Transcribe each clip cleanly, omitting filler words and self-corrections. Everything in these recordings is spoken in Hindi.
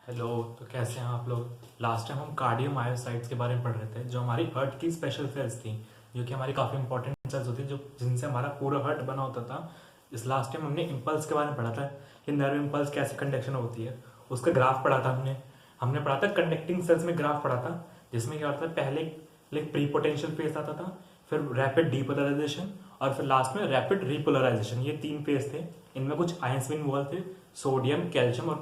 हेलो। तो कैसे हैं आप लोग। लास्ट टाइम हम कार्डियोमायोसाइट्स के बारे में पढ़ रहे थे, जो हमारी हार्ट की स्पेशल सेल्स थी, जो कि हमारी काफ़ी इंपॉर्टेंट सेल्स होती है, जो जिनसे हमारा पूरा हार्ट बना होता था। इस लास्ट टाइम हमने इम्पल्स के बारे में पढ़ा था कि नर्व इम्पल्स कैसे कंडक्शन होती है, उसका ग्राफ पढ़ा था हमने। हमने पढ़ा था कंडक्टिंग सेल्स में ग्राफ पढ़ा था, जिसमें क्या होता है, पहले लाइक प्री पोटेंशियल फेज आता था, फिर रैपिड डीपोलराइजेशन और फिर लास्ट में रैपिड रिपोलराइजेशन। ये तीन फेज थे। इनमें कुछ आयंस भी इन्वॉल्व थे, सोडियम, कैल्शियम और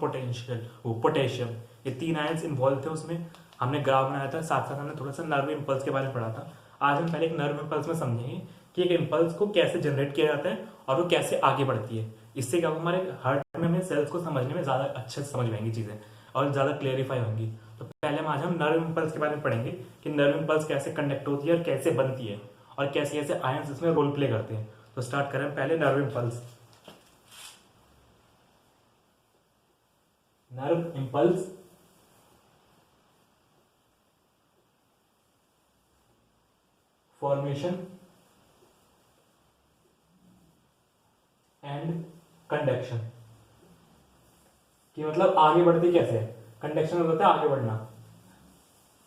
पोटेशियम। ये तीन आयंस इन्वॉल्व थे उसमें। हमने ग्राफ बनाया था, साथ साथ हमने थोड़ा सा नर्व इम्पल्स के बारे में पढ़ा था। आज हम पहले एक नर्व इम्पल्स में समझेंगे कि एक इम्पल्स को कैसे जनरेट किया जाता है और वो कैसे आगे बढ़ती है। इससे क्या होगा, हमारे हार्ट में हमें सेल्स को समझने में ज़्यादा अच्छे से समझ पाएंगी चीज़ें और ज़्यादा क्लेरिफाई होंगी। तो पहले हम आज हम नर्व इम्पल्स के बारे में पढ़ेंगे कि नर्व इम्पल्स कैसे कंडक्ट होती है और कैसे बनती है और कैसे कैसे आयंस इसमें रोल प्ले करते हैं। तो स्टार्ट करें पहले nerve impulse. Nerve impulse formation and conduction. कि मतलब आगे बढ़ती कैसे है, कंडक्शन मतलब होता है आगे बढ़ना।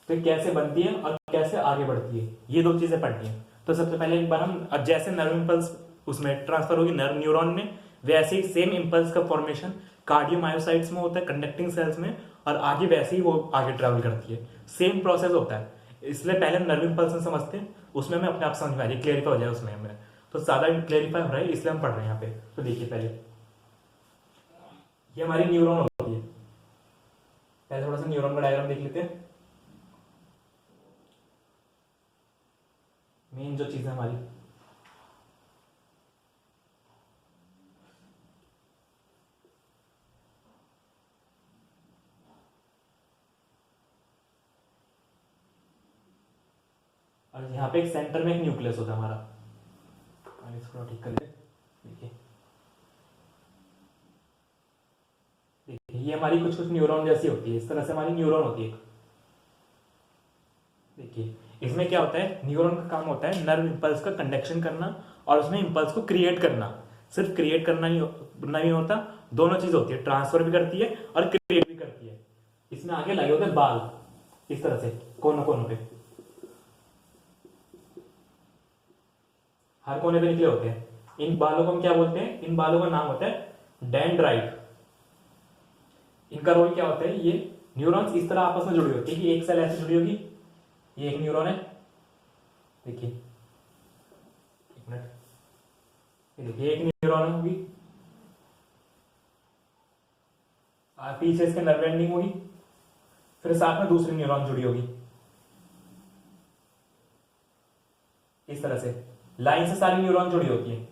तो ये कैसे बनती है और कैसे आगे बढ़ती है, ये दो चीजें पढ़नी है। तो सबसे पहले एक बार हम, अब जैसे नर्व इम्पल्स उसमें ट्रांसफर होगी नर्व न्यूरॉन में, वैसे ही सेम इम्पल्स का फॉर्मेशन कार्डियोमायोसाइट्स में होता है, कंडक्टिंग सेल्स में, और आगे वैसे ही वो आगे ट्रेवल करती है। सेम प्रोसेस होता है। इसलिए पहले हम नर्व इम्पल्स में समझते हैं, उसमें हमें अपने आप समझ में आ जाए, क्लियरिफाई हो जाए उसमें हमें। तो ज्यादा क्लियरिफाई हो रहा है इसलिए हम पढ़ रहे हैं यहाँ पे। तो देखिए पहले ये हमारी न्यूरॉन होती है। पहले थोड़ा सा न्यूरॉन का डायग्राम देख लेते हैं। मेन जो चीज है हमारी, और यहाँ पे एक सेंटर में एक न्यूक्लियस होता है हमारा। इसको ठीक कर लेते हैं। देखिए देखिए ये हमारी कुछ कुछ न्यूरॉन जैसी होती है, इस तरह से हमारी न्यूरॉन होती है। देखिए इसमें क्या होता है, न्यूरॉन का काम होता है नर्व इम्पल्स का कंडक्शन करना और उसमें इम्पल्स को क्रिएट करना। सिर्फ क्रिएट करना ही नहीं होता, दोनों चीज होती है, ट्रांसफर भी करती है और क्रिएट भी करती है। इसमें आगे लगे होते हैं बाल, इस तरह से कोनों कोनों पे, हर कोने पे निकले होते हैं। इन बालों को हम क्या बोलते हैं, इन बालों का नाम होता है डेंड्राइट। इनका रोल क्या होता है, ये न्यूरॉन्स इस तरह आपस में जुड़ी होती है कि एक सेल ऐसे जुड़ी होगी, ये एक न्यूरॉन है, देखिए एक मिनट, ये देखिए एक न्यूरॉन होगी, पीछे इसके नर्व एंडिंग होगी, फिर साथ में दूसरी न्यूरॉन जुड़ी होगी। इस तरह से लाइन से सारी न्यूरॉन जुड़ी होती है।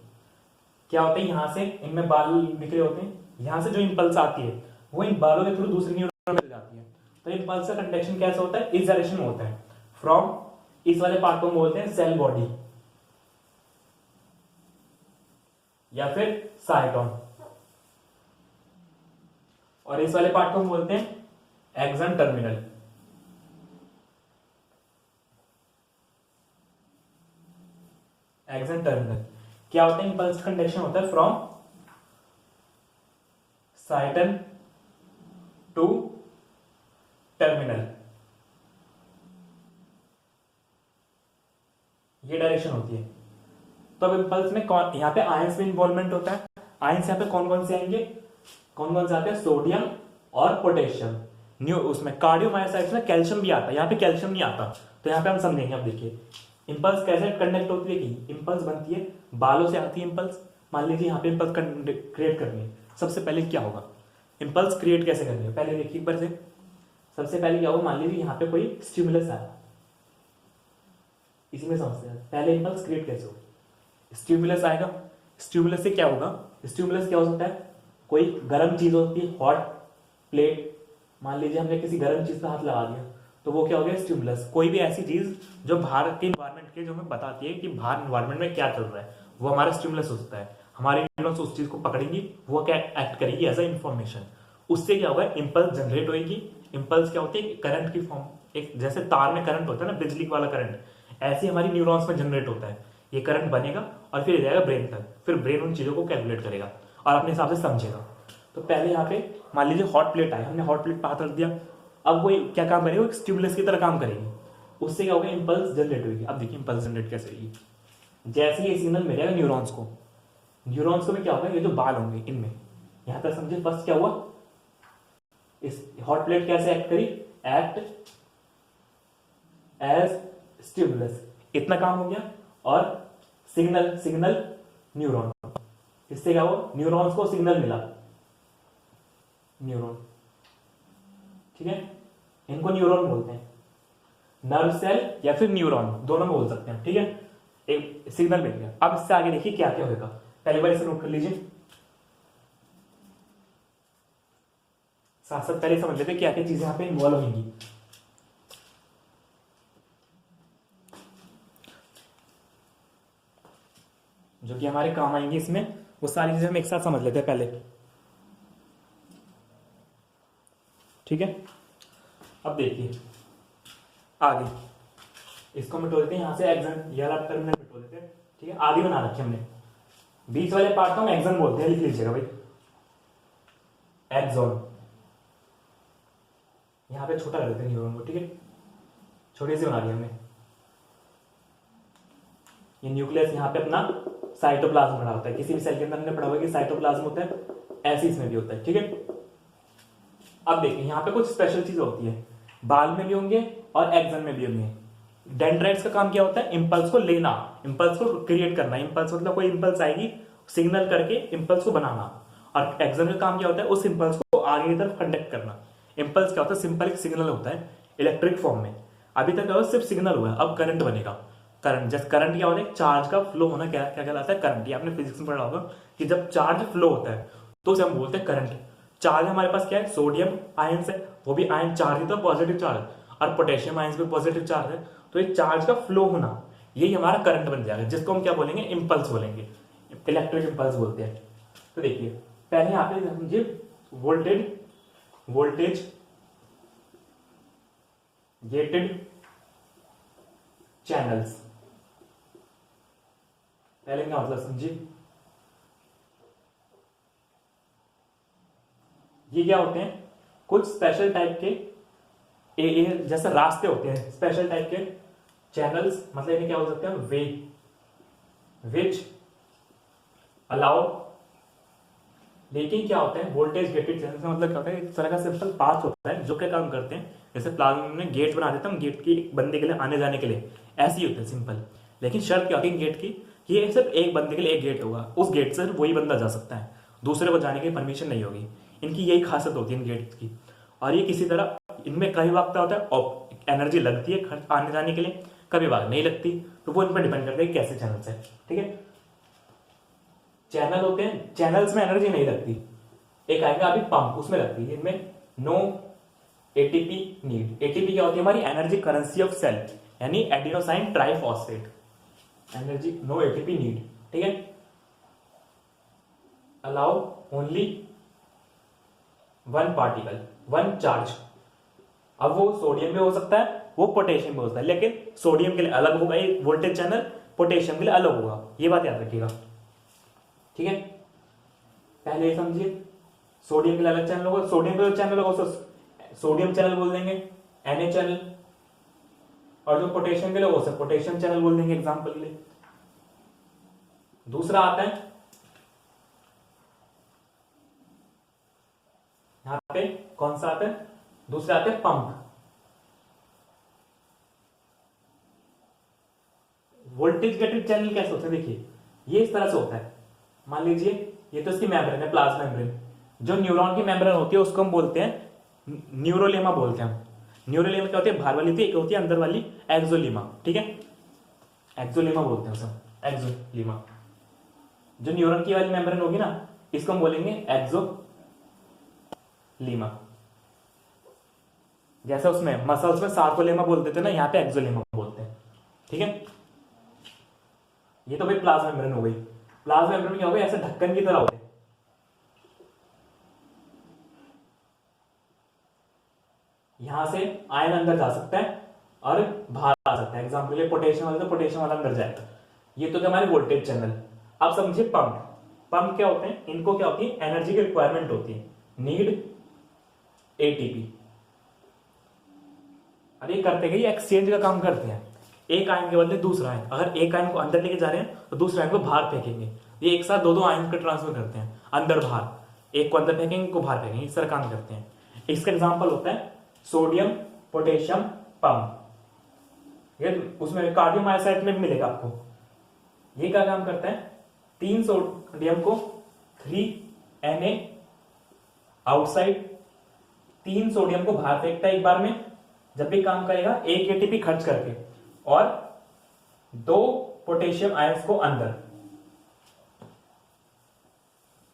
क्या होता है, यहां से इनमें बाल निकले होते हैं, यहां से जो इंपल्स आती है वो इन बालों के थ्रू दूसरी न्यूरॉन में जाती है। तो इंपल्स का कंडक्शन कैसे होता है, इस डायरेक्शन में होता है, फ्रॉम, इस वाले पार्ट को बोलते हैं सेल बॉडी या फिर साइटोन, और इस वाले पार्ट को बोलते हैं एक्सन टर्मिनल। एक्सन टर्मिनल क्या होता है, इंपल्स कंडक्शन होता है फ्रॉम साइटन टू टर्मिनल, ये डायरेक्शन होती है। तो अब इम्पल्स में कौन, यहाँ पे आयंस में इन्वॉल्वमेंट होता है। आयंस यहाँ पे कौन कौन से आएंगे, कौन कौन से आते हैं, सोडियम और पोटेशियम। न्यू उसमें कार्डियोमायोसाइट्स में कैल्शियम भी आता है, यहाँ पे कैल्शियम नहीं आता। तो यहाँ पे हम समझेंगे। अब देखिए इंपल्स कैसे कंडक्ट होती है, कि इंपल्स बनती है, बालों से आती है इंपल्स। मान लीजिए यहाँ पे इंपल्स क्रिएट करनी है, सबसे पहले क्या होगा, इंपल्स क्रिएट कैसे करनी है, पहले देखिए एक बार से। सबसे पहले क्या होगा, मान लीजिए यहाँ पे कोई स्टिमुलस आया, इसी में समझते हैं पहले इंपल्स क्रिएट कैसे होगा। स्टिमुलस आएगा, स्टिमुलस से क्या होगा, स्टिमुलस क्या हो सकता है, कोई गर्म चीज होती है, हॉट प्लेट, मान लीजिए हमने किसी गर्म चीज पे हाथ लगा दिया, तो वो क्या हो गया, स्टिमुलस। कोई भी ऐसी चीज जो बाहर के इन्वायरमेंट के, जो हमें बताती है कि बाहर इन्वायरमेंट में क्या चल रहा है, वो हमारा स्टिमुलस हो सकता है। हमारी न्यूरॉन्स उस चीज को पकड़ेंगी, वो क्या एक्ट करेगी एज अ इंफॉर्मेशन। उससे क्या होगा, इंपल्स जनरेट होगी। इंपल्स क्या होती है, करंट की फॉर्म, एक जैसे तार में करंट होता है ना, बिजली वाला करंट, ऐसे हमारी न्यूरॉन्स में जनरेट होता है। ये करंट बनेगा और फिर जाएगा ब्रेन तक, फिर ब्रेन उन चीजों को कैलकुलेट करेगा और अपने हिसाब से समझेगा। तो पहले यहाँ पे मान लीजिए हॉट प्लेट आई, हमने हॉट प्लेट पास रख दिया, अब वो क्या काम करेगी, वो स्टिमुलस की तरह काम करेगी, उससे क्या होगा, इंपल्स जनरेट होगी। अब देखिए इंपल्स जनरेट कैसे होगी, जैसे ये सिग्नल मिलेगा न्यूरॉन्स को, न्यूरॉन्स को में क्या होगा, ये जो बाल होंगे इनमें, यहां तक समझे फर्स्ट क्या हुआ, इस हॉट प्लेट कैसे एक्ट करी, एक्ट एज स्टिमुलस, इतना काम हो गया। और सिग्नल सिग्नल न्यूरॉन, इससे क्या हुआ, न्यूरॉन्स को सिग्नल मिला, न्यूरॉन, ठीक है, इनको न्यूरॉन बोलते हैं, नर्व सेल या फिर न्यूरॉन दोनों में बोल सकते हैं, ठीक है। एक सिग्नल मिल गया। अब इससे आगे देखिए क्या क्या होगा, पहली बार इसे नोट कर लीजिए, साथ साथ पहले समझ लेते क्या क्या चीजें यहां पे इन्वॉल्व होंगी। जो कि हमारे काम आएंगे इसमें, वो सारी चीजें हम एक साथ समझ लेते हैं पहले, ठीक है। अब देखिए आगे इसको मिटो देते हैं, यहां से एक्सन ये वाला टर्मिनल मिटो देते हैं, ठीक है। आगे बना रखे हमने, बीच वाले पार्ट को हम एक्सन बोलते हैं, लिख लीजिएगा भाई, एक्सॉन, यहां पे छोटा कर देते हैं न्यूरॉन को, ठीक है, छोटी सी बना दी हमने। ये न्यूक्लियस यहाँ पे अपना साइटोप्लाज्म बना होता है, किसी भी सेल के अंदर हमने पढ़ा हुआ कि साइटोप्लाज्म होता है, ऐसे इसमें भी होता है, ठीक है। अब देखिए यहाँ पे कुछ स्पेशल चीज होती है, बाल में भी होंगे और एक्सन में भी होंगे। डेंड्राइट्स का काम क्या होता है, इंपल्स को लेना, इंपल्स को क्रिएट करना, इंपल्स मतलब कोई इंपल्स आएगी सिग्नल करके इंपल्स को बनाना। और एक्सन का काम क्या होता है, उस इंपल्स को आगे की तरफ कंडक्ट करना। इंपल्स क्या होता है, सिंपल एक सिग्नल होता है इलेक्ट्रिक फॉर्म में, अभी तक क्या सिर्फ सिग्नल हुआ है, अब करंट बनेगा। करंट, जैसे करंट क्या होता है, चार्ज का फ्लो होना, क्या क्या कहलाता है, करंट। ये आपने फिजिक्स में पढ़ा होगा कि जब चार्ज फ्लो होता है तो उसे हम बोलते हैं करंट। चार्ज हमारे पास क्या है, सोडियम आयंस है, वो भी आयन चार्ज ही तो पॉजिटिव चार्ज, और पोटेशियम आयंस भी पॉजिटिव चार्ज है, तो ये चार्ज का फ्लो होना यही हमारा करंट बन जाएगा, जिसको हम क्या बोलेंगे, इंपल्स बोलेंगे, इलेक्ट्रिक इंपल्स बोलते हैं। तो देखिए पहले यहाँ पे समझिए वोल्टेज गेटेड चैनल्स, पहले क्या मतलब समझिए, ये क्या होते हैं, कुछ स्पेशल टाइप के जैसे रास्ते होते हैं, स्पेशल टाइप के चैनल्स, मतलब इन्हें क्या बोल सकते हैं, वे विच अलाउ। लेकिन क्या होता है वोल्टेज गेटेड चैनल का मतलब क्या होता है, एक तरह का सिंपल पाथ होता है, जो क्या काम करते हैं, जैसे प्लाज्मा में गेट बना देता हम, गेट की एक बंदे के लिए आने जाने के लिए, ऐसे ही होते हैं सिंपल। लेकिन शर्त क्या होती है गेट की, ये सिर्फ एक बंदे के लिए एक गेट होगा, उस गेट से वही बंदा जा सकता है, दूसरे को जाने की परमिशन नहीं होगी। इनकी यही खासियत होती है इन गेट की। और ये किसी तरह, इनमें कई वक्त होता है और एनर्जी लगती है आने जाने के लिए, कभी बार नहीं लगती, तो वो इन पर डिपेंड करता है कैसे चैनल्स है, ठीक है। चैनल होते हैं, चैनल्स में एनर्जी नहीं लगती, एक आएगा अभी पंप, उसमें लगती है, इनमें नो एटीपी नीड। एटीपी क्या होती है, हमारी एनर्जी करेंसी ऑफ सेल, यानी adenosine triphosphate, energy no ATP need, ठीक है। Allow only one particle one charge. अब वो सोडियम में हो सकता है, वो पोटेशियम में हो सकता है, लेकिन सोडियम के लिए अलग होगा ये वोल्टेज चैनल, पोटेशियम के लिए अलग होगा, ये बात याद रखिएगा, ठीक है। पहले समझिए, सोडियम के लिए अलग चैनल होगा, सोडियम के चैनल होगा सोडियम चैनल बोल देंगे, Na चैनल, और जो पोटेशियम के लिए होगा उसे पोटेशियम चैनल बोल देंगे एग्जांपल के लिए। दूसरा आता है यहां पे, कौन सा आता है, दूसरा आता है पंप। वोल्टेज गेटेड चैनल कैसे होता है, देखिए ये इस तरह से होता है, मान लीजिए ये तो इसकी मेम्ब्रेन है, प्लाज्मा मेम्ब्रेन। जो न्यूरॉन की मेम्ब्रेन होती है उसको हम बोलते हैं न्यूरोलेमा बोलते हैं हम। न्यूरोलेमा क्या होती है, बाहर वाली होती है, एक होती है अंदर वाली एक्सोलीमा, ठीक है, एक्सोलीमा बोलते हैं उसे, एक्सोलीमा। जो न्यूरॉन की वाली मेम्ब्रेन होगी ना, इसको हम बोलेंगे एक्सोलीमा। जैसे उसमें मसल्स में सार्कोलेमा बोलते थे ना, यहाँ पे एक्सोलेमा बोलते हैं, ठीक है। ये तो भाई प्लाज्मा मेम्ब्रेन हो गई। प्लाज्मा मेम्ब्रेन में क्या होगा, ऐसे ढक्कन की तरह होते हैं, यहां से आयन अंदर जा सकता है और बाहर आ सकता है, एग्जाम्पल के लिए पोटेशियम वाला, तो पोटेशियम वाला अंदर जाएगा। ये तो क्या हमारे वोल्टेज चैनल। अब समझिए पंप, पंप क्या होते हैं, इनको क्या होती है, एनर्जी की रिक्वायरमेंट होती है। Need ATP. अब ये करते गए एक्सचेंज का काम करते हैं, एक आयन के बदले दूसरा आयन। अगर एक आयन को अंदर लेके जा रहे हैं तो दूसरे आयन को बाहर फेंकेंगे। ये एक साथ दो आयन का ट्रांसफर करते हैं, अंदर बाहर, एक को अंदर फेंकेंगे, एक को बाहर फेंकेंगे, इस तरह काम करते हैं। इसका एग्जाम्पल होता है सोडियम पोटेशियम पंप। ये उसमें कार्डियम आयोसाइड में भी मिलेगा आपको। ये क्या काम करता है, 3 सोडियम को 3Na आउटसाइड, 3 सोडियम को बाहर फेंकता है एक बार में। जब भी काम करेगा 1 एटीपी खर्च करके, और 2 पोटेशियम आयंस को अंदर,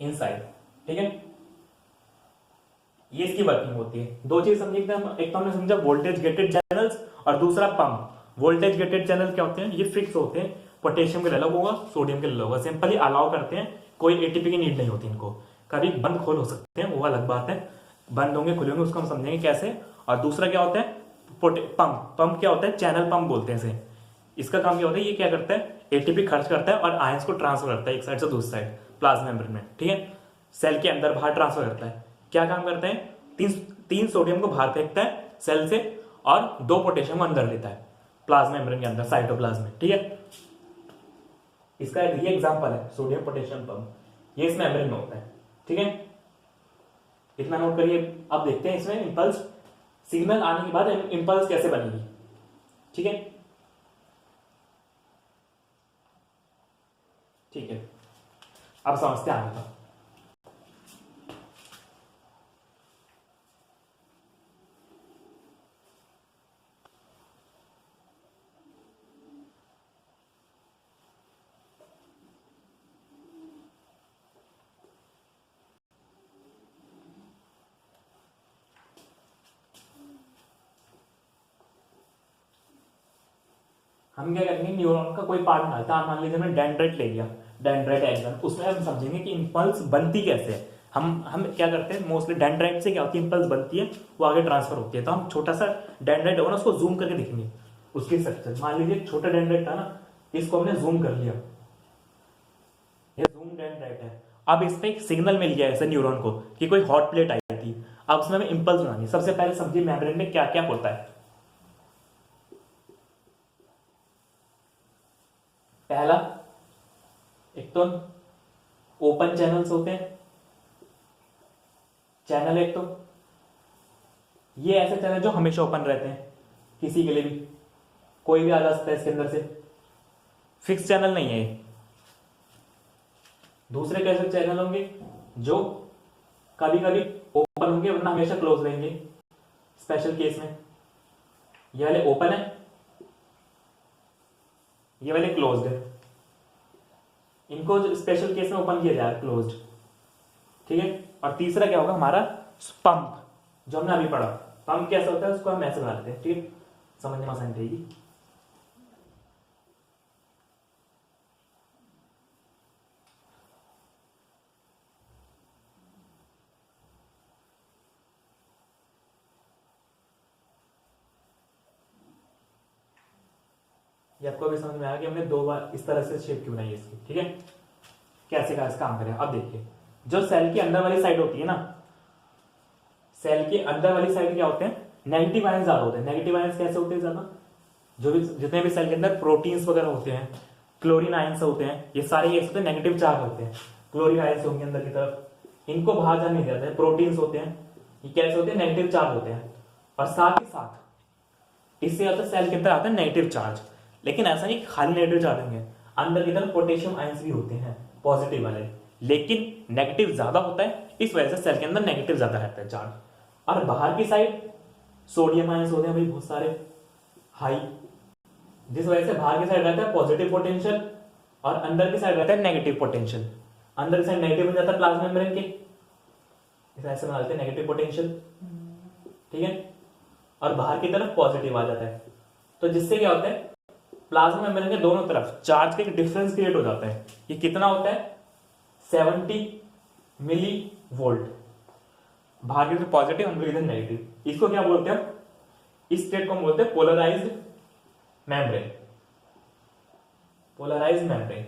इनसाइड। ठीक है, ये इसकी वर्किंग होती है। दो चीज समझिए, एक तो हमने समझा वोल्टेज गेटेड चैनल्स, और दूसरा पंप। वोल्टेज गेटेड चैनल क्या होते हैं, ये फिक्स होते हैं, पोटेशियम के लिए अलग होगा, सोडियम के लिए अलग होगा, सिंपली अलाउ करते हैं, कोई एटीपी की नीड नहीं होती इनको। कभी बंद खोल हो सकते हैं, वो अलग बात है, बंद होंगे खुले होंगे उसको हम समझेंगे कैसे। और दूसरा क्या होता है, पंप। पंप क्या होता है, चैनल पंप बोलते हैं इसे। इसका काम क्या होता है, ये क्या करता है, एटीपी खर्च करता है और आयंस को ट्रांसफर करता है एक साइड से दूसरी साइड, प्लाज्मा मेम्ब्रेन में। ठीक है, सेल के अंदर बाहर ट्रांसफर करता है। क्या काम करता है, 3 सोडियम को बाहर फेंकता है सेल से, और 2 पोटेशियम को अंदर लेता है प्लाज्मा मेम्ब्रेन के अंदर, साइटोप्लाज्म में। ठीक है, इसका ये एग्जांपल है सोडियम पोटेशियम पंप, ये इस मेम्ब्रेन में होता है। ठीक है, इतना नोट करिए। अब देखते हैं इसमें इंपल्स, सिग्नल आने के बाद इंपल्स कैसे बनेगी। ठीक है, ठीक है, अब समझते हैं आगे का। हम क्या करेंगे, न्यूरॉन का कोई पार्ट निकालता है। मान लीजिए हमने डेंड्राइट ले लिया, डेंड्राइट एक्सन, उसमें हम समझेंगे कि इंपल्स बनती कैसे है। हम क्या करते हैं, मोस्टली डेंड्राइट से क्या होती है, इंपल्स बनती है, वो आगे ट्रांसफर होती है। तो हम छोटा सा डेंड्राइट होगा ना, उसको जूम करके देखेंगे उसकी स्ट्रक्चर। मान लीजिए छोटा डेंड्राइट था ना, इसको हमने जूम कर लिया, ये जूम डेंड्राइट है। अब इस पे एक सिग्नल मिल गया ऐसे न्यूरॉन को कि कोई हॉट प्लेट आई थी। अब उसमें हमें इंपल्स बनानी है। सबसे पहले समझिए मेम्ब्रेन में क्या क्या होता है। पहला, एक तो ओपन चैनल्स होते हैं, चैनल एक तो ये ऐसे चैनल जो हमेशा ओपन रहते हैं, किसी के लिए भी कोई भी आ जा सकता है इसके अंदर से, फिक्स चैनल नहीं है ये। दूसरे कैसे चैनल होंगे जो कभी कभी ओपन होंगे वरना हमेशा क्लोज रहेंगे। स्पेशल केस में ये वाले ओपन है, ये वाले क्लोज्ड है, इनको स्पेशल केस में ओपन किया जाए क्लोज्ड। ठीक है, और तीसरा क्या होगा हमारा, पंप, जो हमने अभी पढ़ा। पंप कैसा होता है, उसको हम ऐसे बना लेते हैं। ठीक है, समझने में आसानी रहेगी। ये आपको अभी समझ में आया कि हमने 2 बार इस तरह से शेप क्यों बनाई है इसकी। ठीक है, कैसे का काम करें। अब देखिए, जो सेल की अंदर वाली साइड होती है ना, सेल के अंदर वाली साइड क्या होते हैं, नेगेटिव आयंस ज्यादा होते हैं। नेगेटिव आयंस कैसे होते हैं ज्यादा, जो भी जितने भी सेल के अंदर प्रोटीन्स वगैरह होते हैं, क्लोरीन आयंस होते हैं, ये सारे ये होते हैं नेगेटिव चार्ज होते हैं। क्लोरीन आयंस होंगे अंदर की तरफ, इनको बाहर जाने नहीं देते हैं। प्रोटीन्स होते हैं, ये कैसे होते हैं, नेगेटिव चार्ज होते हैं। और साथ ही साथ इससे आता है सेल के अंदर आता है नेगेटिव चार्ज। लेकिन ऐसा नहीं खाली नेगेटिव चार्ज होंगे, अंदर की तरफ पोटेशियम आयंस भी होते हैं पॉजिटिव वाले, लेकिन नेगेटिव ज्यादा होता है, इस वजह से सेल के अंदर नेगेटिव ज्यादा रहता है चार्ज। और बाहर की साइड सोडियम आयंस होते हैं भाई बहुत सारे हाई, जिस वजह से बाहर की साइड रहता है पॉजिटिव पोटेंशियल और अंदर की साइड रहता है नेगेटिव पोटेंशियल। अंदर की साइड नेगेटिव बन जाता है प्लाज्मा मेम्ब्रेन के, इस ऐसे बना लेते हैं नेगेटिव पोटेंशियल। ठीक है, और बाहर की तरफ पॉजिटिव आ जाता है। तो जिससे क्या होता है, प्लाज्मा मेम्ब्रेन के दोनों तरफ चार्ज का एक डिफरेंस क्रिएट हो जाता है। ये कितना होता है, 70 मिली वोल्ट। बाहर की तरफ पॉजिटिव, अंदर की तरफ नेगेटिव। इसको क्या बोलते हैं, इस स्टेट को हम बोलते हैं पोलराइज्ड मेम्ब्रेन। Polarised membrane.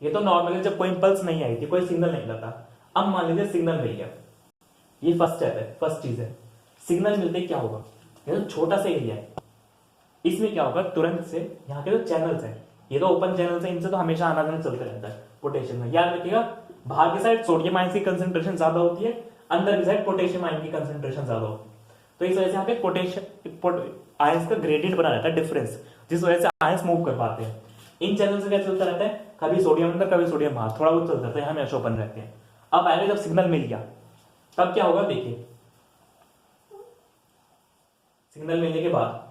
ये तो नॉर्मली जब कोई इंपल्स नहीं आई थी, कोई सिग्नल नहीं मिला था। अब मान लीजिए सिग्नल मिल गया, ये फर्स्ट स्टेप है, फर्स्ट चीज है। सिग्नल मिलते क्या होगा, ये तो छोटा सा एरिया है, इसमें क्या होगा तुरंत से यहाँ के जो चैनल्स है, ये तो ओपन चैनल्स है, इनसे तो हमेशा आना जाना चलता रहता है पोटेशियम में। याद रखिएगा बाहर की साइड सोडियम आयन की कंसेंट्रेशन ज्यादा होती है, अंदर की साइड पोटेशियम आयन की कंसेंट्रेशन ज्यादा होती है। तो इस वजह से यहाँ पे पोटेशियम आयंस का ग्रेडियंट बना रहता है, डिफरेंस, जिस वजह से आयंस मूव कर पाते हैं। इन चैनल से क्या चलता रहता है, कभी सोडियम अंदर कभी सोडियम बाहर, थोड़ा बहुत चलता रहता है, हमेशा ओपन रहते हैं। अब आएगा जब सिग्नल मिल गया तब क्या होगा, देखिए सिग्नल मिलने के बाद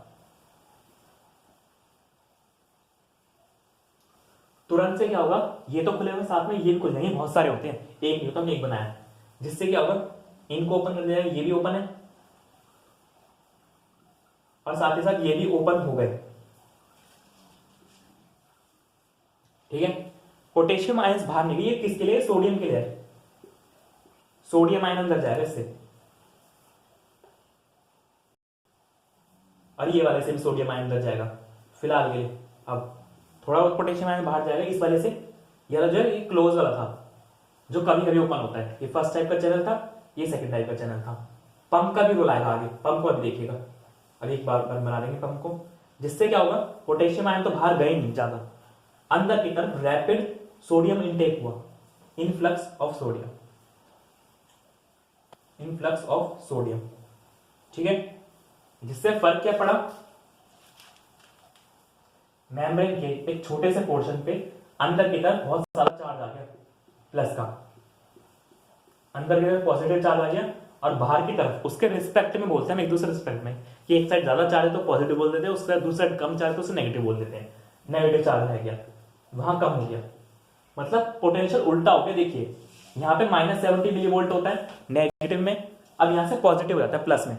तुरंत से क्या होगा, ये तो खुले हुए साथ में ये भी खुल जाएंगे, बहुत सारे होते हैं, एक नहीं होता, हमने एक बनाया, जिससे क्या होगा इनको ओपन कर दिया, ये भी ओपन है और साथ ही साथ ये भी ओपन हो गए। ठीक है, पोटेशियम आयंस बाहर निकली, ये किसके लिए, सोडियम के लिए है, सोडियम आयन अंदर जाएगा इससे, और ये वाले से भी सोडियम आयन अंदर जाएगा फिलहाल के लिए। अब थोड़ा बहुत पोटेशियम आयन बाहर जाएगा इस वाले से, ये वाला जो है ये क्लोज वाला था जो कभी कभी ओपन होता है, ये फर्स्ट टाइप का चैनल था, ये सेकंड टाइप का चैनल था। पंप का भी रोल आएगा आगे, पंप को अभी देखिएगा, अभी एक बार बना देंगे पंप को, जिससे क्या होगा पोटेशियम आयन तो बाहर गए नहीं ज्यादा, अंदर की तरफ रैपिड सोडियम इनटेक हुआ, influx of sodium, influx of sodium. ठीक है, जिससे फर्क क्या पड़ा, मेम्ब्रेन के एक छोटे से पोर्शन पे अंदर की तरफ बहुत सारा चार्ज आ गया प्लस का, अंदर की तरफ पॉजिटिव चार्ज आ गया, और बाहर की तरफ उसके रिस्पेक्ट में बोलते हैं हम एक दूसरे रिस्पेक्ट में कि एक साइड ज्यादा चार्ज है तो पॉजिटिव बोल देते हैं, उसके दूसरी साइड कम चार्ज है तो उसे नेगेटिव बोल देते हैं, नेगेटिव चार्ज रह गया, वहां कम हो गया, मतलब पोटेंशियल उल्टा हो गया। देखिए यहाँ पे -70 मिली वोल्ट होता है नेगेटिव में, अब यहां से पॉजिटिव हो जाता है प्लस में।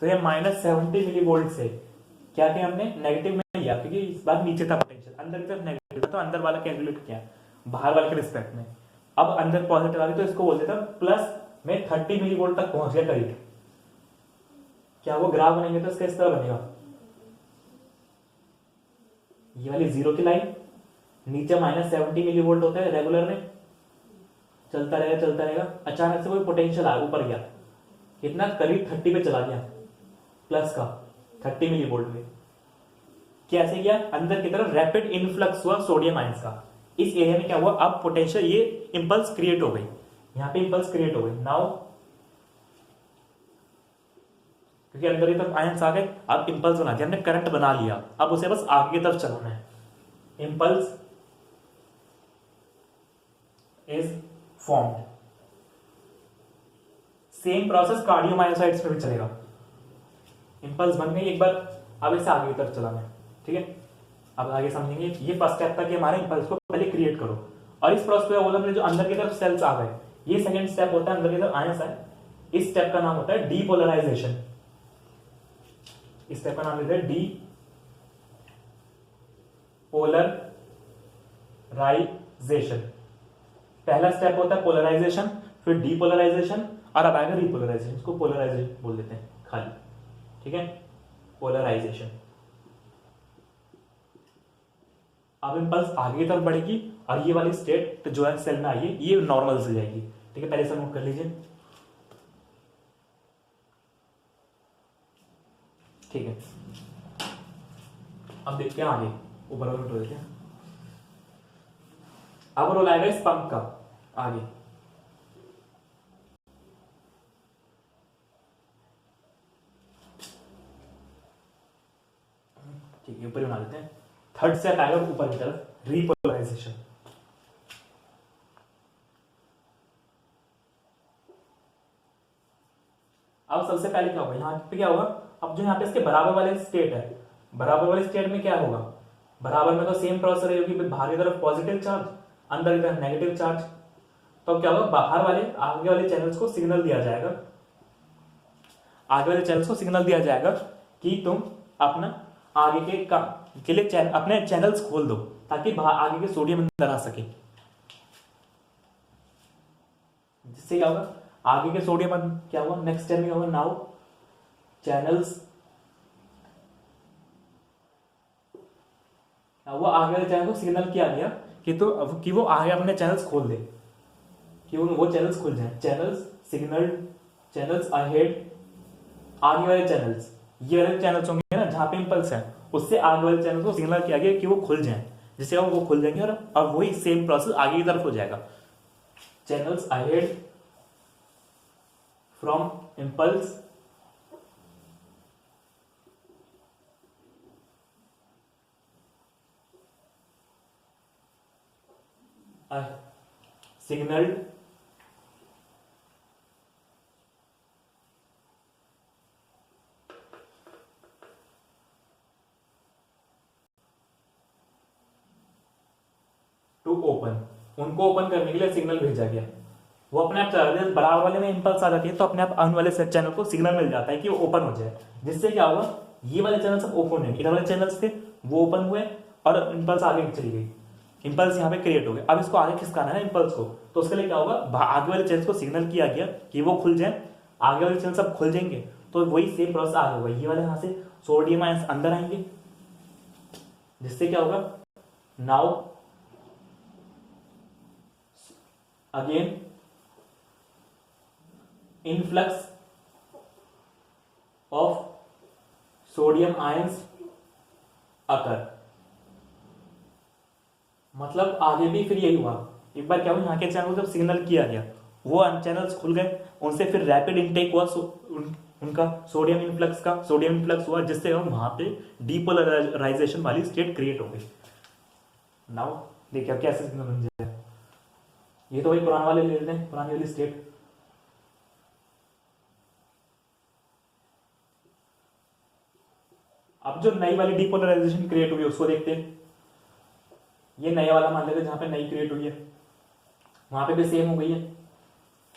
तो ये -70 मिली वोल्ट से क्या किया हमने, नेगेटिव में लिया, क्योंकि इस बार नीचे था पोटेंशियल, अंदर की तरफ नेगेटिव था तो अंदर वाला कैलकुलेट किया, बाहर वाले के रिस्पेक्ट में। अब अंदर पॉजिटिव आ गया तो इसको बोल देता प्लस में 30 मिली वोल्ट तक पहुंच गया करीब। क्या वो ग्राफ बनेंगे तो इसका इस तरह बनेगा, ये वाली जीरो की लाइन, नीचे -70 मिली वोल्ट होता है रेगुलर में, चलता रहेगा, अचानक से कोई पोटेंशियल आया ऊपर गया, कितना करीब 30 पे चला गया, प्लस का 30 मिली वोल्ट में। कैसे गया, अंदर की तरफ रैपिड इनफ्लक्स हुआ सोडियम आयंस का, इस एरिया में क्या हुआ, अब पोटेंशियल ये इंपल्स क्रिएट हो गई, यहां पे इंपल्स क्रिएट हो गई नाउ, क्योंकि अंदर की तरफ आयंस आ गए, अब इंपल्स बना दिया हमने, करंट बना लिया, अब उसे बस आगे की तरफ चलाना है, impulse is formed. Same process cardiomyocytes में भी चलेगा, इंपल्स बन गई एक बार, अब इसे आगे की तरफ चलाना है। ठीक है, अब आगे समझेंगे, ये फर्स्ट स्टेप था कि हमारे इंपल्स को पहले क्रिएट करो, और इस प्रोसेस में बोला हमने जो अंदर की तरफ सेल्स आ गए, ये सेकंड स्टेप होता है, अंदर की तरफ आयंस है, इस स्टेप का नाम होता है डीपोलराइजेशन, इस स्टेप का नाम लेते हैं डीपोलराइजेशन। पहला स्टेप होता है पोलराइजेशन, फिर डीपोलराइजेशन, और अब आएगा रिपोलराइजेशन, इसको पोलराइजेशन बोल देते हैं खाली। ठीक है, पोलराइजेशन। अब इंपल्स आगे की तरफ बढ़ेगी और ये वाली स्टेट जो है सेल में आई है ये नॉर्मल से जाएगी। ठीक है, पहले से नोट कर लीजिए। ठीक है, अब देखते हैं आगे, ऊपर वाला रोल देते हैं। अब रोल आएगा इस पंप का आगे। ठीक है, ऊपर ही बना लेते हैं। थर्ड स्टेप आएगा ऊपर की तरफ, रिपोलराइजेशन। अब सबसे पहले क्या होगा, यहां पे क्या होगा, अब जो यहाँ पे इसके बराबर वाले स्टेट है, बराबर वाले स्टेट में क्या होगा, बराबर में तो सेम प्रोसेस रहेगी, बाहर की तरफ पॉजिटिव चार्ज, अंदर की तरफ नेगेटिव चार्ज। तो क्या होगा, बाहर वाले आगे वाले चैनल्स को सिग्नल दिया जाएगा, आगे वाले चैनल्स को सिग्नल दिया जाएगा कि तुम अपना आगे के लिए अपने चैनल्स खोल दो, ताकि आगे के सोडियम अंदर आ सके। जिससे क्या होगा, आगे के सोडियम क्या होगा, नेक्स्ट स्टेप में होगा नाउ चैनल्स वो आगे वाले चैनल को सिग्नल किया गया कि वो आगे अपने चैनल्स खोल दे, कि वो चैनल्स खुल जाए। चैनल्स सिग्नल चैनल्स अहेड, आगे वाले चैनल्स, ये वाले चैनल्स होंगे ना जहाँ पे इंपल्स है, उससे आगे वाले चैनल को सिग्नल किया गया कि वो खुल जाए, जिससे वो खुल जाएंगे और अब वही सेम प्रोसेस आगे की तरफ हो जाएगा। Channels ahead from impulse signaled to open, उनको ओपन करने के लिए सिग्नल भेजा गया। वो अपने आप चला रहे हैं, बराबर वाले में इंपल्स आ जाती है तो अपने आप अन वाले चैनल को सिग्नल मिल जाता है कि वो ओपन हो जाए, जिससे क्या होगा, ये वाले चैनल सब ओपन है, इधर वाले चैनल्स थे वो ओपन हुए और इंपल्स आगे चली गई, इंपल्स यहाँ पे क्रिएट हो गया। अब इसको आगे खिसकाना है इंपल्स को, तो उसके लिए क्या होगा, आगे वाले चैनल्स को सिग्नल किया गया कि वो खुल जाए, आगे वाले चैनल सब खुल जाएंगे, तो वही सेम प्रोसेस आगे होगा। ये वाले यहाँ से सोडियम आयंस अंदर आएंगे, जिससे क्या होगा, now again influx of sodium ions occur. मतलब आगे भी फिर यही हुआ, एक बार क्या हुआ, यहाँ के चैनल को जब सिग्नल किया गया वो चैनल्स खुल गए, उनसे फिर रैपिड इनटेक हुआ उनका सोडियम इन्फ्लक्स हुआ, जिससे वहां पे डीपोलराइजेशन वाली स्टेट क्रिएट हो गई। नाउ देखिए अब कैसे सिग्नल बन जाए, ये तो वही पुराने वाले ले लेते हैं, पुरानी वाली स्टेट। अब जो नई वाली डीपोलराइजेशन क्रिएट हुई उसको देखते हैं। ये नया वाला मान लेते हैं जहां पे नई क्रिएट हुई है, वहां पे भी सेम हो गई है,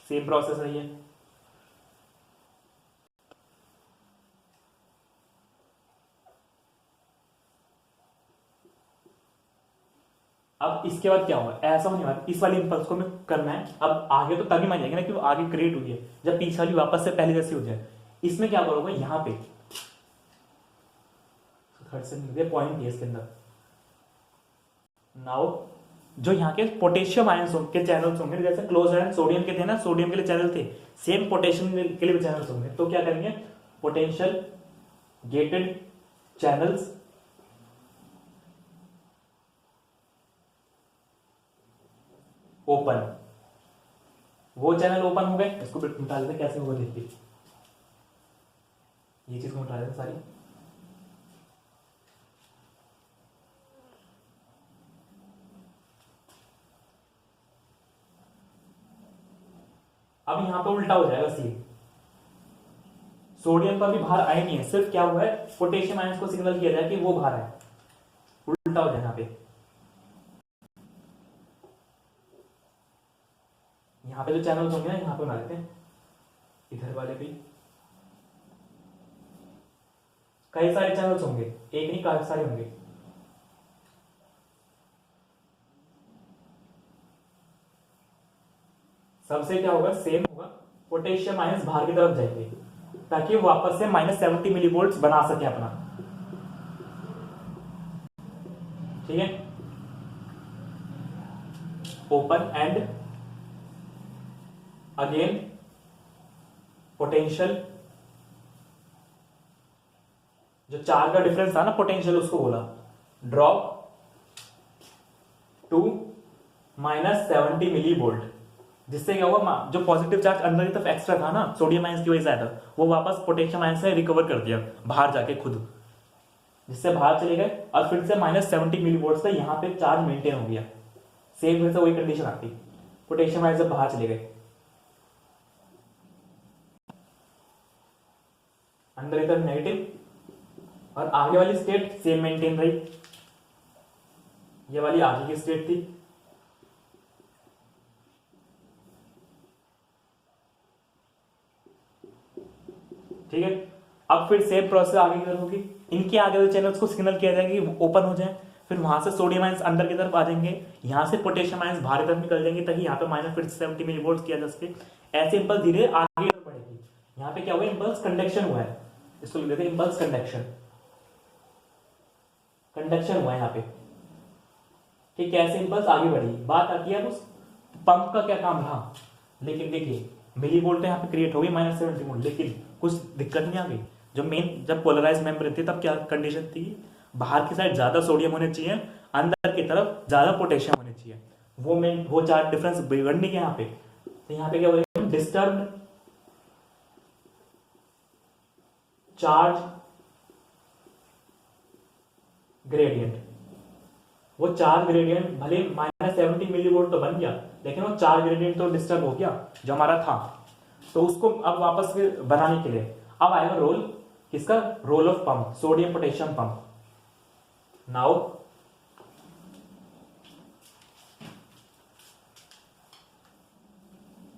सेम प्रोसेस रही है। अब इसके बाद क्या होगा, ऐसा होने वाला, इस वाली इंपल्स को हमें करना है। अब आगे तो तभी मान जाएंगे ना कि वो आगे क्रिएट हुई है, जब पीछे वाली वापस से पहले जैसी हो जाए। इसमें क्या करोगे, यहाँ पे थर्ड से मिल गया पॉइंट है इसके अंदर। नाउ जो यहाँ के पोटेशियम आयंस के चैनल्स होंगे, जैसे क्लोज आयन सोडियम के थे ना, सोडियम के लिए चैनल थे, सेम पोटेशियम के लिए भी चैनल्स होंगे, तो क्या करेंगे, पोटेंशियल गेटेड चैनल्स ओपन। वो चैनल ओपन हो गए, इसको मिटा लेते कैसे होगा देखिए, ये चीज को मिटा देते सारी। अब यहां पे उल्टा हो जाएगा सीन, सोडियम तो अभी बाहर आए नहीं है, सिर्फ क्या हुआ है, पोटेशियम आयंस को सिग्नल किया जाए कि वो बाहर है, उल्टा हो जाए। यहाँ पे जो चैनल्स होंगे ना, यहाँ पे बना लेते हैं, इधर वाले भी कई सारे चैनल्स होंगे, एक नहीं काफी सारे होंगे। सबसे क्या होगा, सेम होगा, पोटेशियम आयंस बाहर की तरफ जाएंगे ताकि वो वापस से -70 मिलीवोल्ट्स बना सके अपना, ठीक है। ओपन एंड अगेन पोटेंशियल, जो चार का डिफरेंस था ना, पोटेंशियल उसको बोला ड्रॉप टू -70 मिली वोल्ट, जिससे क्या होगा, जो पॉजिटिव चार्ज अंदर की तरफ एक्स्ट्रा था ना सोडियम आयंस की वजह से आया था, वो वापस पोटेशियम आयंस से रिकवर कर दिया बाहर जाके खुद, जिससे बाहर चले गए और फिर से -70 मिली वोल्ट से यहाँ पे चार्ज मेंटेन हो गया। सेम वैसे वही कंडीशन आती, पोटेशियम आयंस से बाहर चले गए, अंदर इधर नेगेटिव, और आगे वाली स्टेट सेम मेंटेन रही, ये वाली आगे की स्टेट थी। ठीक है, अब फिर सेम प्रोसेस आगे की तरफ होगी, इनके आगे वाले चैनल्स को सिग्नल किया जाएगा कि ओपन हो जाए, फिर वहां से सोडियम आयंस अंदर की तरफ आ जाएंगे, यहां से पोटेशियम आयंस बाहर की तरफ निकल जाएंगे ताकि यहाँ पे -70 मिलीवोल्ट किया जा सके। ऐसे इंपल्स धीरे आगे बढ़ेगी। यहाँ पे क्या हुआ, इंपल्स कंडक्शन हुआ है, इसको लिख देते हैं इंपल्स कंडक्शन, कंडक्शन हुआ है यहाँ पे। कि कैसे इंपल्स आगे बढ़ी। बात आती है उस पंप का क्या काम रहा, लेकिन देखिए मिली वोल्ट यहाँ पे क्रिएट हो गई -70 वोल्ट, लेकिन कुछ दिक्कत नहीं आ गई। जब पोलराइज मेम्ब्रेन थी तब क्या कंडीशन थी, बाहर की साइड ज्यादा सोडियम होने चाहिए, अंदर की तरफ ज्यादा पोटेशियम होने चाहिए। वो चार्ज डिफरेंस बिगड़ नहीं गया यहाँ पे। तो यहाँ पे क्या बोलेंगे, डिस्टर्ब चार्ज ग्रेडियंट। वो चार्ज ग्रेडियंट भले -70 मिलीवोल्ट तो बन गया, लेकिन वो चार्ज ग्रेडियंट तो डिस्टर्ब हो गया जो हमारा था। तो उसको अब वापस फिर बनाने के लिए अब आएगा रोल किसका, role of pump, sodium potassium pump. Now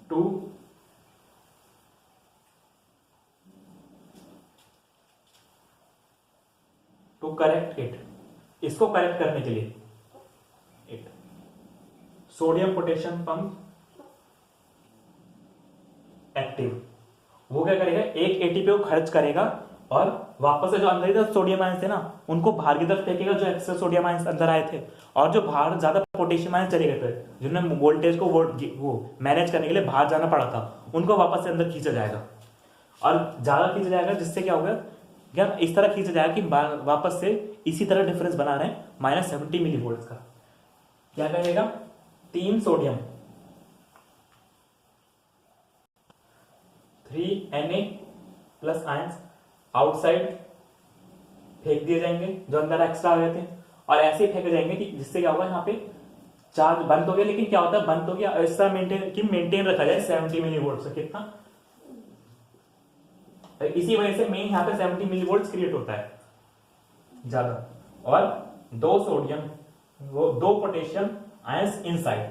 to correct it, इसको करेक्ट करने के लिए it sodium potassium pump active, वो क्या करेगा, एक एटीपी को खर्च करेगा और वापस से जो अंदर की तरफ सोडियम आयंस थे ना उनको बाहर की तरफ फेंकेगा, जो एक्स्ट्रा सोडियम आयंस अंदर आए थे, और जो बाहर ज्यादा पोटेशियम आयंस चले गए थे जिन्होंने वोल्टेज को वो मैनेज करने के लिए बाहर जाना पड़ा था, उनको वापस से अंदर खींचा जाएगा। और ज्यादा खींचा जाएगा जिससे क्या होगा, क्या इस तरह खींचा जाएगा कि वापस से इसी तरह डिफरेंस बना रहे हैं -70 मिलीवोल्ट का। क्या करेगा, 3 सोडियम 3Na+ आयंस आउटसाइड फेंक दिए जाएंगे जो अंदर एक्स्ट्रा आ गए थे, और ऐसे फेंके जाएंगे कि जिससे क्या होगा, यहाँ पे चार्ज बंद हो गया। लेकिन क्या होता है, बंद हो गया ऐसा मेंटेन रखा जाए 70 मिलीवोल्ट से, कितना, इसी वजह से मेन यहाँ पे 70 मिलीवोल्ट क्रिएट होता है ज्यादा, और 2 सोडियम 2 पोटेशियम आयंस इनसाइड।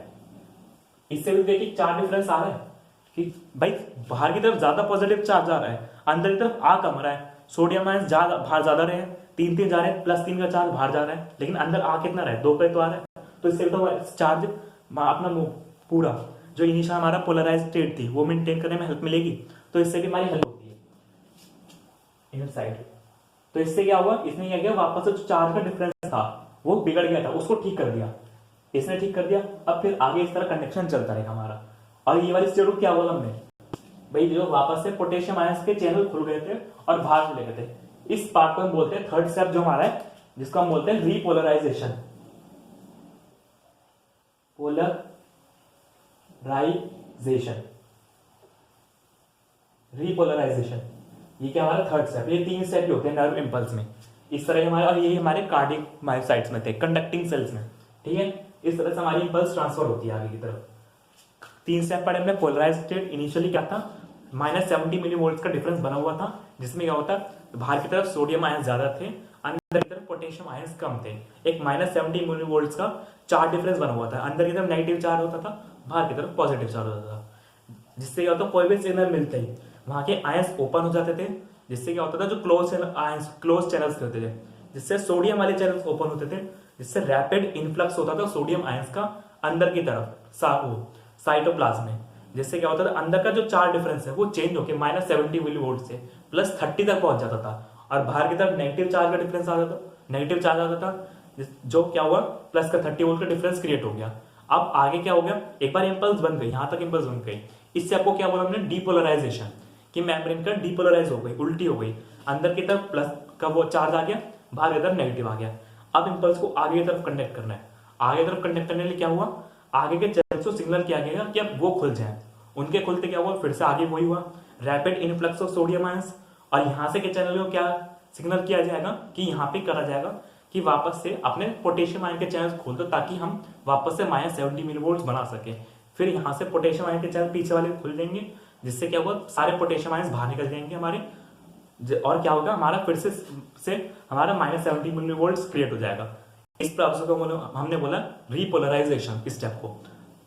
इससे भी देखिए चार्ज डिफरेंस आ रहा है कि भाई बाहर की तरफ ज्यादा पॉजिटिव चार्ज आ रहा है, अंदर की तरफ आ कम रहा है। सोडियम आयंस बाहर ज्यादा रहे हैं, 3 जा रहे हैं, +3 का चार्ज बाहर जा रहा है, लेकिन अंदर आ कितना रहा है, 2 पे तो आ रहा है। तो इससे तो चार्ज अपना पूरा जो इनिशियल हमारा पोलराइज स्टेट थी वो मेंटेन करने में हेल्प मिलेगी, तो इससे भी हमारी हेल्प होती है इनसाइड। तो इससे क्या हुआ, इसने क्या किया, वापस से जो चार्ज का डिफरेंस था वो बिगड़ गया था, उसको ठीक कर दिया, इसने ठीक कर दिया। अब फिर आगे इस तरह कंडक्शन चलता रहेगा हमारा। और ये वाली स्टेट को क्या बोला हमने, भाई जो वापस से पोटेशियम आयंस के चैनल खुल गए थे और बाहर चले गए थे, इस पार्ट को हम बोलते हैं थर्ड स्टेप जो हमारा है, जिसको हम बोलते हैं रीपोलराइजेशन। रीपोलराइजेशन ये क्या हमारा थर्ड स्टेप। ये 3 स्टेप होते हैं नर्व इंपल्स में, इस तरह हमारे, और ये हमारे कार्डियक मायोसाइट्स में थे, कंडक्टिंग सेल्स में, ठीक है। इस तरह से हमारी इंपल्स ट्रांसफर होती है आगे की तरफ। 3 स्टेप पढ़े हमने। पोलराइज स्टेट इनिशियली क्या था, -70 मिलीवोल्ट का डिफरेंस बना हुआ था, जिसमें क्या होता है, बाहर की तरफ सोडियम आयंस ज्यादा थे, अंदर की तरफ पोटेशियम आयंस कम थे। एक -70 मिलीवोल्ट का चार्ज डिफरेंस बना हुआ था, अंदर की तरफ नेगेटिव चार्ज होता था, बाहर की तरफ पॉजिटिव चार्ज होता था। जिससे क्या होता, कोई भी सिग्नल मिलते ही वहां के आयंस ओपन हो जाते थे, जिससे क्या होता था, जो क्लोज चैनल्स होते थे, जिससे सोडियम वाले चैनल्स ओपन होते थे, जिससे रैपिड इनफ्लक्स होता था सोडियम आयंस का अंदर की तरफ साइटोप्लाज्म में। जिससे क्या होता था, अंदर का जो चार्ज डिफरेंस है वो चेंज होकर -70 मिलीवोल्ट से +30 तक पहुंच जाता था, और बाहर की तरफ नेगेटिव चार्ज का डिफरेंस आ जाता, नेगेटिव चार्ज आ जाता, जो क्या हुआ, +30 वोल्ट का डिफरेंस क्रिएट हो गया। अब आगे क्या हो गया, एक बार इंपल्स बन गई, यहां तक इंपल्स बन गई, इससे आपको क्या बोला हमने, डीपोलराइजेशन, कि मेम्ब्रेन का डीपोलराइज हो गई, उल्टी हो गई, अंदर की तरफ प्लस का वो चार्ज आ गया, बाहर की तरफ नेगेटिव आ गया। अब इंपल्स को आगे की तरफ कंडक्ट करना है। आगे की तरफ कंडक्ट करने के लिए क्या हुआ, आगे के चैनल्स को सिग्नल किया गया कि अब वो खुल जाए। उनके खुलते क्या हुआ, फिर से आगे वही हुआ, rapid influx of sodium ions. और यहां से के चैनल को क्या सिग्नल किया जाएगा, कि यहाँ पे करा जाएगा कि वापस से अपने पोटेशियम आयन के चैनल्स खोल दो, ताकि हम वापस से -70 मिलीवोल्ट बना सके। फिर यहाँ से पोटेशियम आयन के चैनल पीछे वाले खुल जाएंगे, जिससे क्या होगा, सारे पोटेशियम आयंस बाहर निकल जाएंगे हमारे, और क्या होगा, हमारा फिर से हमारा -70 मिलीवोल्ट क्रिएट हो जाएगा। इस प्रोसेस को हमने बोला रीपोलराइजेशन स्टेप को।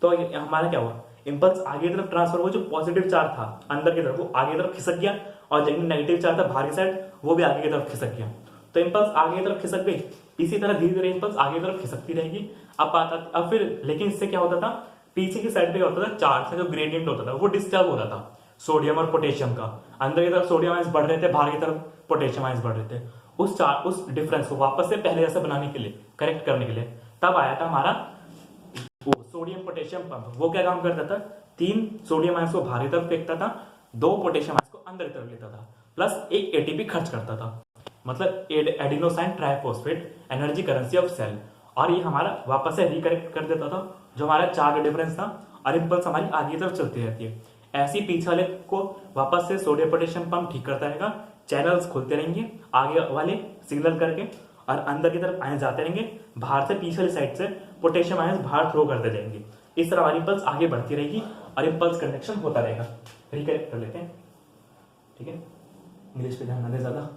तो हमारा क्या हुआ, इंपल्स आगे की तरफ ट्रांसफर हुआ, जो पॉजिटिव चार्ज था अंदर की तरफ वो आगे की तरफ खिसक गया, और जो नेगेटिव चार्ज था बाहर की साइड वो भी आगे की तरफ खिसक गया। तो इंपल्स आगे की तरफ खिसक गई, इसी तरह धीरे धीरे इंपल्स आगे की तरफ खिसकती रहेगी। अब फिर लेकिन इससे क्या होता था, पीछे की साइड पे होता था चार्ज का जो ग्रेडियंट होता था वो डिस्टर्ब हो रहा था सोडियम और पोटेशियम का। अंदर की तरफ सोडियम आयंस बढ़ रहे थे, बाहर की तरफ पोटेशियम आयंस बढ़ रहे थे। उस डिफरेंस को वापस से पहले जैसा बनाने के लिए, करेक्ट करने के लिए, तब आया था हमारा वो सोडियम पोटेशियम पंप वो क्या काम करता था, 3 सोडियम आयंस को बाहर की तरफ फेंकता था, 2 पोटेशियम आयंस को अंदर की तरफ लेता था, प्लस 1 एटीपी खर्च करता था, मतलब adenosine triphosphate energy currency of cell. और ये हमारा वापस से रिकरेक्ट कर देता था जो हमारा चार्ज डिफरेंस था, और इम्पल्स हमारी आगे की तरफ चलती रहती है। ऐसे ही पीछे वाले को वापस से सोडियम पोटेशियम पंप ठीक करता रहेगा, चैनल्स खुलते रहेंगे आगे वाले सिग्नल करके, और अंदर की तरफ आयन जाते रहेंगे, बाहर से पीछे वाली साइड से पोटेशियम आयन बाहर थ्रो करते रहेंगे। इस तरह हमारी इम्पल्स आगे बढ़ती रहेगी और इम्पल्स कंडक्शन होता रहेगा। रिकरेक्ट कर लेते हैं, ठीक है, इंग्लिश पे ध्यान ना दे ज्यादा,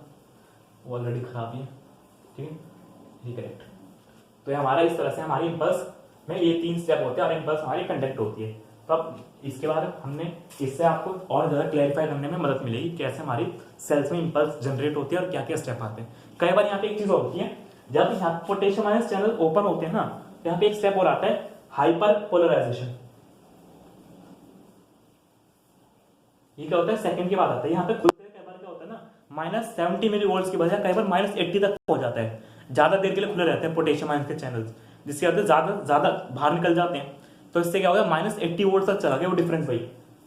वो ऑलरेडी खराब ही है, ठीक है। रिकरेक्ट तो ये हमारा इस तरह से हमारी इम्पल्स में ये 3 स्टेप होते हैं और इम्पल्स हमारी कंडक्ट होती है। तो अब इसके बाद हमने इससे आपको और ज्यादा क्लैरिफाई करने में मदद मिलेगी कैसे हमारी सेल्स में इम्पल्स जनरेट होती है और क्या क्या स्टेप आते हैं। कई बार यहाँ पे एक चीज होती है, जब यहाँ पोटेशियम आयन चैनल ओपन होते हैं ना, तो यहाँ पे एक स्टेप और आता है हाइपर पोलराइजेशन। ये क्या होता है, सेकंड के बाद आता है। यहाँ पे खुलते कई बार क्या होता है ना, -70 मिली वोल्ट की बजाय कई बार -80 तक हो जाता है। ज्यादा देर के लिए खुले रहते हैं पोटेशियम आयन के चैनल्स, जिसके वजह से ज्यादा बाहर निकल जाते हैं। तो इससे क्या होगा, -80 वोल्ट तक चला गया वो डिफरेंस भाई,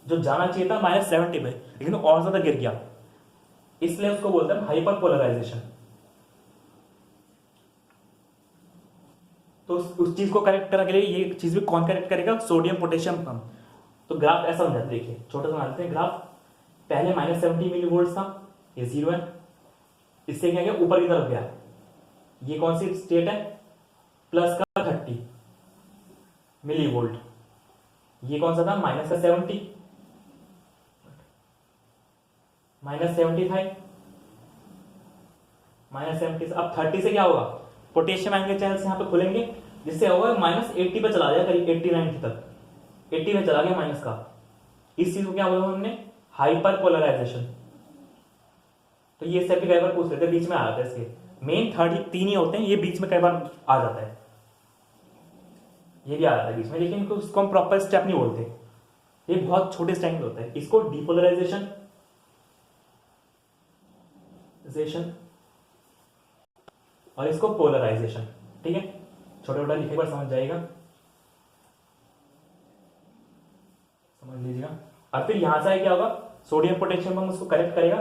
जो जाना चाहिए था -70 पे, लेकिन और ज्यादा गिर गया, इसलिए उसको बोलते हैं हाइपर पोलराइजेशन। तो उस चीज को करेक्ट करने के लिए ये चीज भी कौन करेक्ट करेगा, सोडियम पोटेशियम पंप। तो ग्राफ ऐसा बन जाता है, देखिए छोटा सा बनाते हैं ग्राफ। पहले -70 मिली वोल्ट था, ये 0 है, इससे क्या गया ऊपर की तरफ गया। ये कौन सी स्टेट है, प्लस का 30 मिली वोल्ट। ये कौन सा था, माइनस का 70, -75, -70। अब 30 से क्या होगा, पोटेशियम आयन के चैनल्स यहाँ पे खुलेंगे, जिससे होगा -80 पे चला जाएगा, करीब 80-90 तक, 80 में चला गया माइनस का। इस चीज को क्या बोला हमने, हाइपर पोलराइजेशन। तो ये स्टेप भी कई बार पूछ लेते हैं, बीच में आ जाता है इसके। मेन 3 ही होते हैं, ये बीच में कई बार आ जाता है, ये भी आ जाता है बीच में, लेकिन इसको हम प्रॉपर स्टेप नहीं बोलते, ये बहुत छोटे स्टेप होता है। इसको डिपोलराइजेशन और इसको पोलराइजेशन, ठीक है। छोटा छोटा लिखे पर समझ जाएगा, समझ लीजिएगा। और फिर यहां से क्या होगा, सोडियम पोटेशियम हम उसको करेक्ट करेगा,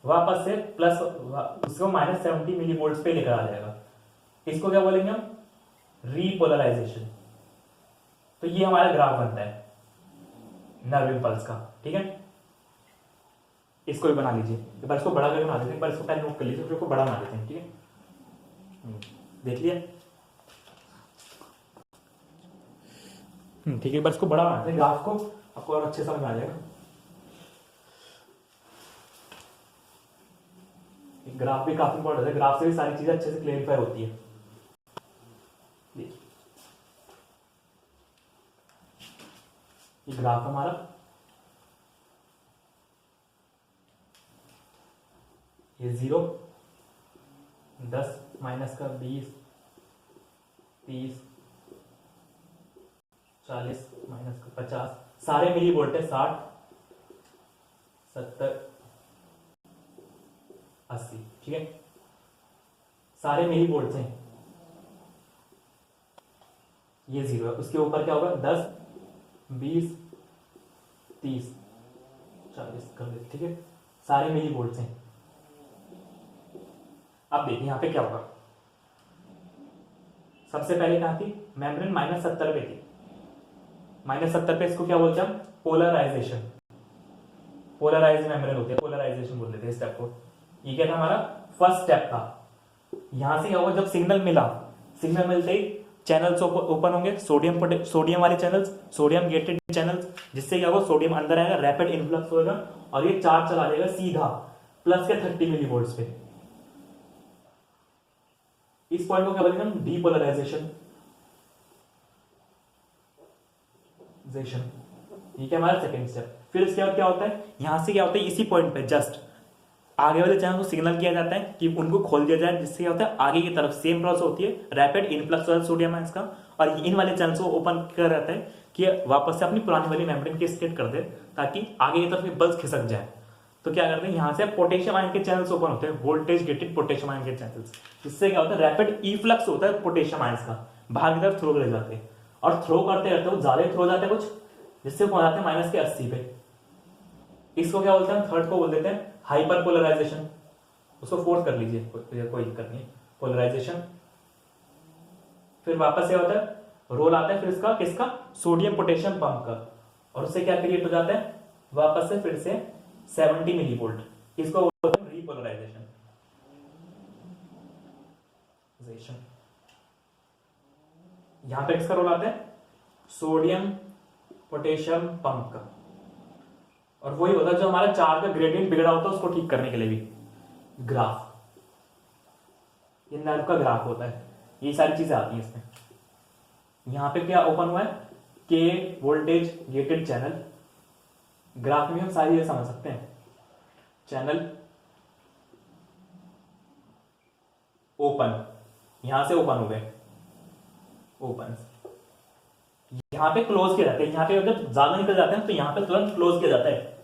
वापस से प्लस उसको -70 मिली वोल्ट पे लेकर आ जाएगा। इसको क्या बोलेंगे हम, रीपोलराइजेशन। तो ये हमारा ग्राफ बनता है नर्व इम्पल्स का, ठीक है। इसको भी बना लीजिए, एक बार इसको बड़ा करके बना देते हैं, एक बार इसको पहले नोट कर लीजिए, फिर इसको बड़ा बना देते हैं, ठीक है। देख लिया, ठीक है। एक बार इसको बड़ा बनाते हैं ग्राफ को, आपको और अच्छे समझ में आ जाएगा। ग्राफ भी काफी इंपॉर्टेंट है, ग्राफ से भी सारी चीजें अच्छे से क्लेरिफाई होती है। ये ग्राफ हमारा, ये 0, 10, माइनस का 20, 30, 40, माइनस का 50, सारे मिली वोल्ट है, 60, 70, 80, ठीक है, सारे मिली वोल्ट हैं। ये 0 है, उसके ऊपर क्या होगा, 10, 20, 30, 40 कर दे, ठीक है, सारे मिली वोल्ट हैं। अब देखिए यहां पे क्या होगा, सबसे पहले कहां थी मेम्ब्रेन, -70 पे थी, -70 पे इसको क्या बोलते हैं हम, पोलराइजेशन। पोलराइज मेम्ब्रेन होती है, पोलराइजेशन बोल देते हैं स्टेप को। ये क्या था, हमारा फर्स्ट स्टेप था। यहां से क्या होगा, जब सिग्नल मिला, सिग्नल मिलते ही चैनल्स ओपन होंगे, सोडियम वाले चैनल्स, सोडियम गेटेड चैनल्स, जिससे क्या होगा, सोडियम अंदर आएगा, रैपिड इन्फ्लक्स होगा और ये चार्ज चला जाएगा सीधा प्लस के 30 मिली वोल्ट पे। इस पॉइंट को क्या बोलेंगे हम, डीपोलराइजेशन। ये क्या हमारा सेकंड स्टेप। फिर इसके बाद क्या होता है, यहां से क्या होता है, इसी पॉइंट पे जस्ट आगे वाले चैनल को सिग्नल किया जाता है कि उनको खोल दिया जाए, जिससे क्या होता है, आगे की तरफ सेम प्रोसेस होती है, रैपिड इनफ्लक्स होता है सोडियम आयंस का, और इन वाले चैनल्स को ओपन कर रहता है कि वापस से अपनी पुरानी वाली मेम्ब्रेन की स्टेट कर दे, ताकि आगे की तरफ इम्पल्स खिसक जाए। तो क्या करते हैं, यहां से पोटेशियम आयन के चैनल्स ओपन होते हैं, वोल्टेज गेटेड पोटेशियम आयन के चैनल्स, जिससे क्या होता है, रैपिड इफ्लक्स होता है पोटेशियम आयंस का, बाहर की तरफ थ्रो ले जाते हैं, और थ्रो करते रहते हो, ज्यादा थ्रो जाते हैं कुछ, जिससे पहुंच जाते हैं -80 पे। इसको क्या बोलते हैं, थर्ड को बोल देते हैं हाइपर पोलराइजेशन। उसको फोर्स कर लीजिए, कोई दिक्कत नहीं, पोलराइजेशन। फिर वापस से होता है रोल आता है फिर इसका किसका, सोडियम पोटेशियम पंप का, और उससे क्या क्रिएट हो जाता है, वापस से फिर से 70 मिलीवोल्ट। इसको बोलते हैं रीपोलराइजेशन। यहां पे किसका रोल आता है, सोडियम पोटेशियम पंप का, और वही होता है जो हमारा चार्ज का ग्रेडियंट बिगड़ा होता है उसको ठीक करने के लिए भी ग्राफ, ये नर्व का ग्राफ होता है। ये सारी चीजें आती हैं इसमें। यहां पे क्या ओपन हुआ है, के वोल्टेज गेटेड चैनल। ग्राफ में हम सारी चीजें समझ सकते हैं। चैनल ओपन, यहां से ओपन हो गए, ओपन। यहां पे क्लोज किया जाता है। यहां पे जब ज्यादा निकल जाते हैं तो यहां पे तुरंत क्लोज किया जाता है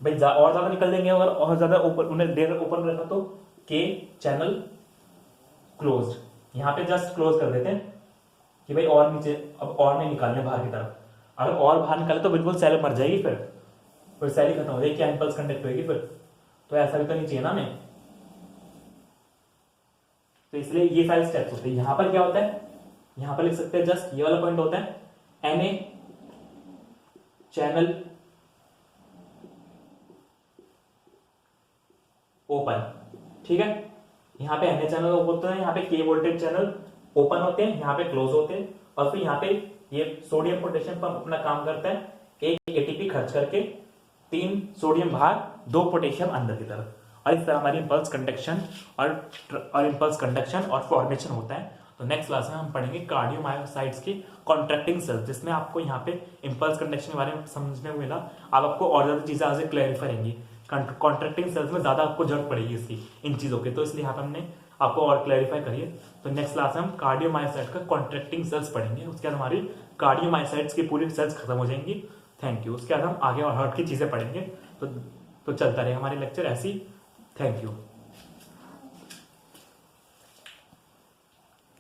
भाई। और ज्यादा निकल देंगे अगर, और ज्यादा ऊपर उन्हें देर ओपन रहता तो के चैनल क्लोज्ड। यहां पे जस्ट क्लोज कर देते हैं कि भाई और नीचे अब और नहीं निकालने बाहर की तरफ। अगर और बाहर निकाले तो बिल्कुल सेल मर जाएगी, फिर सेल ही खत्म हो जाएगी, क्या इंपल्स कंडक्ट होगी फिर, तो ऐसा भी तो नहीं चाहिए ना हमें। तो इसलिए ये सारे स्टेप्स होते हैं। यहां पर क्या होता है, यहां पर लिख सकते हैं जस्ट ये वाला पॉइंट होता है Na चैनल ओपन, ठीक है। यहां पे Na चैनल ओपन होते हैं, यहां पे के वोल्टेज चैनल ओपन होते हैं, यहां पे क्लोज होते हैं, और फिर यहां पे ये सोडियम पोटेशियम पंप अपना काम करता है, एक एटीपी खर्च करके 3 सोडियम बाहर 2 पोटेशियम अंदर की तरफ, और इस तरह हमारी इंपल्स कंडक्शन और इंपल्स कंडक्शन और फॉर्मेशन होता है। तो नेक्स्ट क्लास में हम पढ़ेंगे कार्डियोमायोसाइट्स की कॉन्ट्रैक्टिंग सेल्स, जिसमें आपको यहाँ पे इंपल्स कंडक्शन के बारे में समझने को मिला। अब आपको और ज्यादा चीजें आज क्लैरिफाई रहेंगी। कॉन्ट्रैक्टिंग सेल्स में ज्यादा आपको जरूरत पड़ेगी इसकी, इन चीजों की, तो इसलिए यहाँ पे हमने आपको और क्लैरिफाई करिए। तो नेक्स्ट क्लास में हम कार्डियोमायोसाइट का कॉन्ट्रैक्टिंग सेल्स पढ़ेंगे। उसके बाद हमारी कार्डियोमायोसाइट्स की पूरी सेल्स खत्म हो जाएंगी। Thank you. उसके बाद हम आगे और हार्ट की चीजें पढ़ेंगे। तो चलता रहे हमारे लेक्चर ऐसी। Thank you.